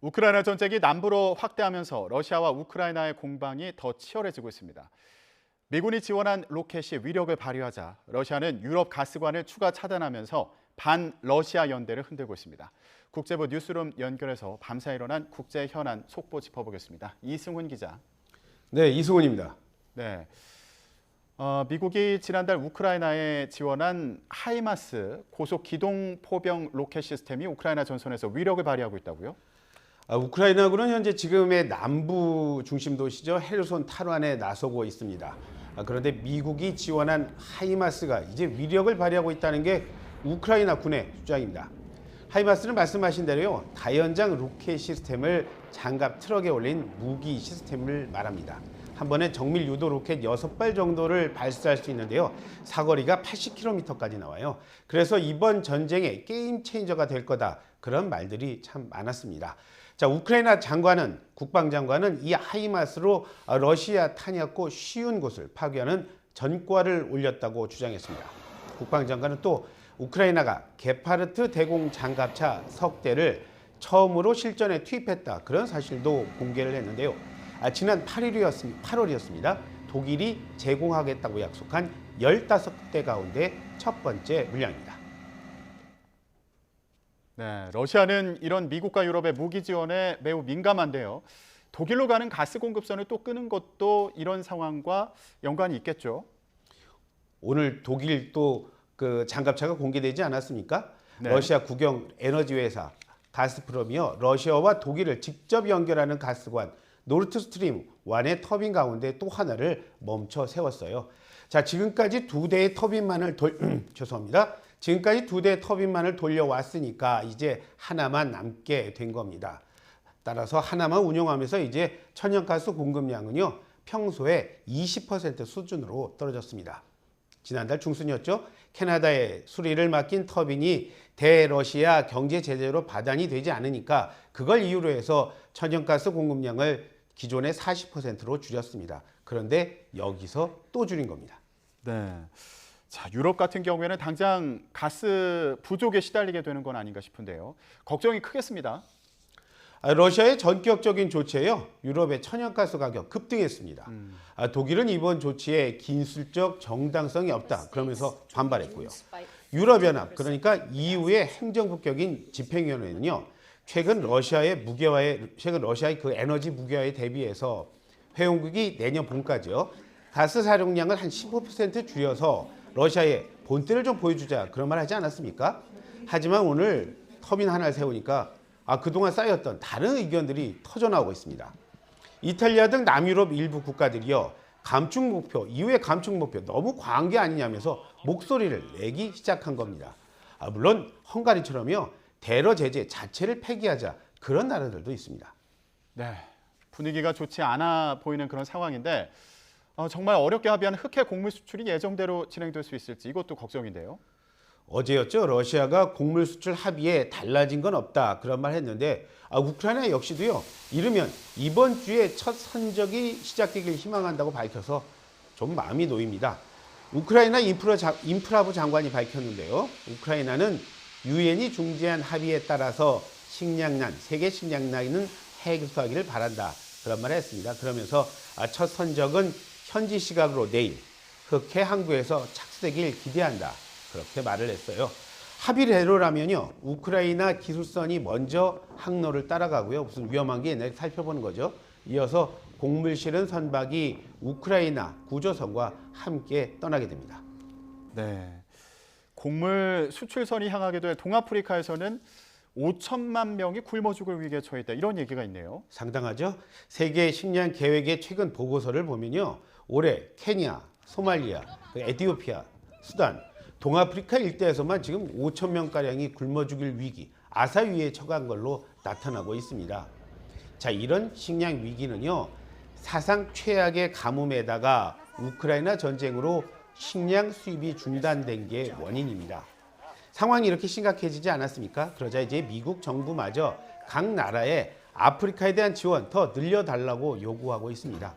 우크라이나 전쟁이 남부로 확대하면서 러시아와 우크라이나의 공방이 더 치열해지고 있습니다. 미군이 지원한 로켓이 위력을 발휘하자 러시아는 유럽 가스관을 추가 차단하면서 반러시아 연대를 흔들고 있습니다. 국제부 뉴스룸 연결해서 밤새 일어난 국제 현안 속보 짚어보겠습니다. 이승훈 기자. 네, 이승훈입니다. 네. 미국이 지난달 우크라이나에 지원한 하이마스 고속 기동 포병 로켓 시스템이 우크라이나 전선에서 위력을 발휘하고 있다고요? 우크라이나군은 현재 지금의 남부 중심 도시죠. 헤르손 탈환에 나서고 있습니다. 그런데 미국이 지원한 하이마스가 이제 위력을 발휘하고 있다는 게 우크라이나 군의 주장입니다. 하이마스는 말씀하신 대로요, 다연장 로켓 시스템을 장갑 트럭에 올린 무기 시스템을 말합니다. 한 번에 정밀 유도 로켓 6발 정도를 발사할 수 있는데요. 사거리가 80km까지 나와요. 그래서 이번 전쟁의 게임 체인저가 될 거다. 그런 말들이 참 많았습니다. 자, 우크라이나 장관은, 국방장관은 이 하이마스로 러시아 탄약고 쉬운 곳을 파괴하는 전과를 올렸다고 주장했습니다. 국방장관은 또 우크라이나가 게파르트 대공 장갑차 석 대를 처음으로 실전에 투입했다. 그런 사실도 공개를 했는데요. 지난 8월이었습니다. 독일이 제공하겠다고 약속한 15대 가운데 첫 번째 물량입니다. 네, 러시아는 이런 미국과 유럽의 무기 지원에 매우 민감한데요. 독일로 가는 가스 공급선을 또 끄는 것도 이런 상황과 연관이 있겠죠. 오늘 독일 또 그 장갑차가 공개되지 않았습니까? 네. 러시아 국영 에너지 회사 가스프롬이요, 러시아와 독일을 직접 연결하는 가스관 노르트스트림 1의 터빈 가운데 또 하나를 멈춰 세웠어요. 자, 지금까지 두 대의 터빈만을 죄송합니다. 지금까지 두 대의 터빈만을 돌려왔으니까 이제 하나만 남게 된 겁니다. 따라서 하나만 운영하면서 이제 천연가스 공급량은요, 평소에 20% 수준으로 떨어졌습니다. 지난달 중순이었죠. 캐나다에 수리를 맡긴 터빈이 대러시아 경제 제재로 받안이 되지 않으니까 그걸 이유로 해서 천연가스 공급량을 기존의 40%로 줄였습니다. 그런데 여기서 또 줄인 겁니다. 네. 자, 유럽 같은 경우에는 당장 가스 부족에 시달리게 되는 건 아닌가 싶은데요. 걱정이 크겠습니다. 러시아의 전격적인 조치에요, 유럽의 천연가스 가격 급등했습니다. 독일은 이번 조치에 기술적 정당성이 없다 그러면서 반발했고요. 유럽연합, 그러니까 EU의 행정부격인 집행위원회는요, 최근 러시아의 그 에너지 무기화에 대비해서 회원국이 내년 봄까지요, 가스 사용량을 한 15% 줄여서 러시아의 본때를 좀 보여주자, 그런 말 하지 않았습니까? 하지만 오늘 터빈 하나를 세우니까 그동안 쌓였던 다른 의견들이 터져나오고 있습니다. 이탈리아 등 남유럽 일부 국가들이요, 이후의 감축 목표 너무 과한 게 아니냐면서 목소리를 내기 시작한 겁니다. 물론 헝가리처럼요, 대러 제재 자체를 폐기하자, 그런 나라들도 있습니다. 네, 분위기가 좋지 않아 보이는 그런 상황인데 정말 어렵게 합의한 흑해 곡물 수출이 예정대로 진행될 수 있을지 이것도 걱정인데요. 어제였죠. 러시아가 곡물 수출 합의에 달라진 건 없다, 그런 말 했는데 우크라이나 역시도요, 이르면 이번 주에 첫 선적이 시작되길 희망한다고 밝혀서 좀 마음이 놓입니다. 우크라이나 인프라부 장관이 밝혔는데요, 우크라이나는 유엔이 중재한 합의에 따라서 세계 식량난은 해소하기를 바란다, 그런 말을 했습니다. 그러면서 첫 선적은 현지 시각으로 내일 흑해 항구에서 착수되길 기대한다, 그렇게 말을 했어요. 합의대로라면요, 우크라이나 기술선이 먼저 항로를 따라가고요, 무슨 위험한 게 있나 살펴보는 거죠. 이어서 곡물 실은 선박이 우크라이나 구조선과 함께 떠나게 됩니다. 네, 곡물 수출선이 향하게 될 동아프리카에서는 5천만 명이 굶어 죽을 위기에 처했다, 이런 얘기가 있네요. 상당하죠? 세계 식량 계획의 최근 보고서를 보면요, 올해 케냐, 소말리아, 에티오피아, 수단, 동아프리카 일대에서만 지금 5천 명가량이 굶어 죽일 위기, 아사위에 처한 걸로 나타나고 있습니다. 자, 이런 식량 위기는요, 사상 최악의 가뭄에다가 우크라이나 전쟁으로 식량 수입이 중단된 게 원인입니다. 상황이 이렇게 심각해지지 않았습니까? 그러자 이제 미국 정부마저 각 나라에 아프리카에 대한 지원 더 늘려달라고 요구하고 있습니다.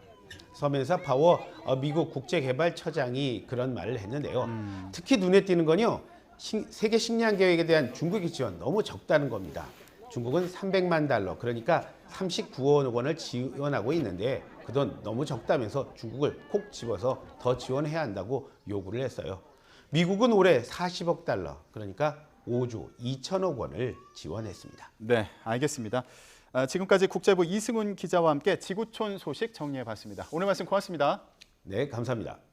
서멘사 파워 미국 국제개발처장이 그런 말을 했는데요. 특히 눈에 띄는 건요, 세계 식량 계획에 대한 중국의 지원 너무 적다는 겁니다. 중국은 300만 달러, 그러니까 39억 원을 지원하고 있는데 그 돈 너무 적다면서 중국을 콕 집어서 더 지원해야 한다고 요구를 했어요. 미국은 올해 40억 달러, 그러니까 5조 2천억 원을 지원했습니다. 네, 알겠습니다. 지금까지 국제부 이승훈 기자와 함께 지구촌 소식 정리해봤습니다. 오늘 말씀 고맙습니다. 네, 감사합니다.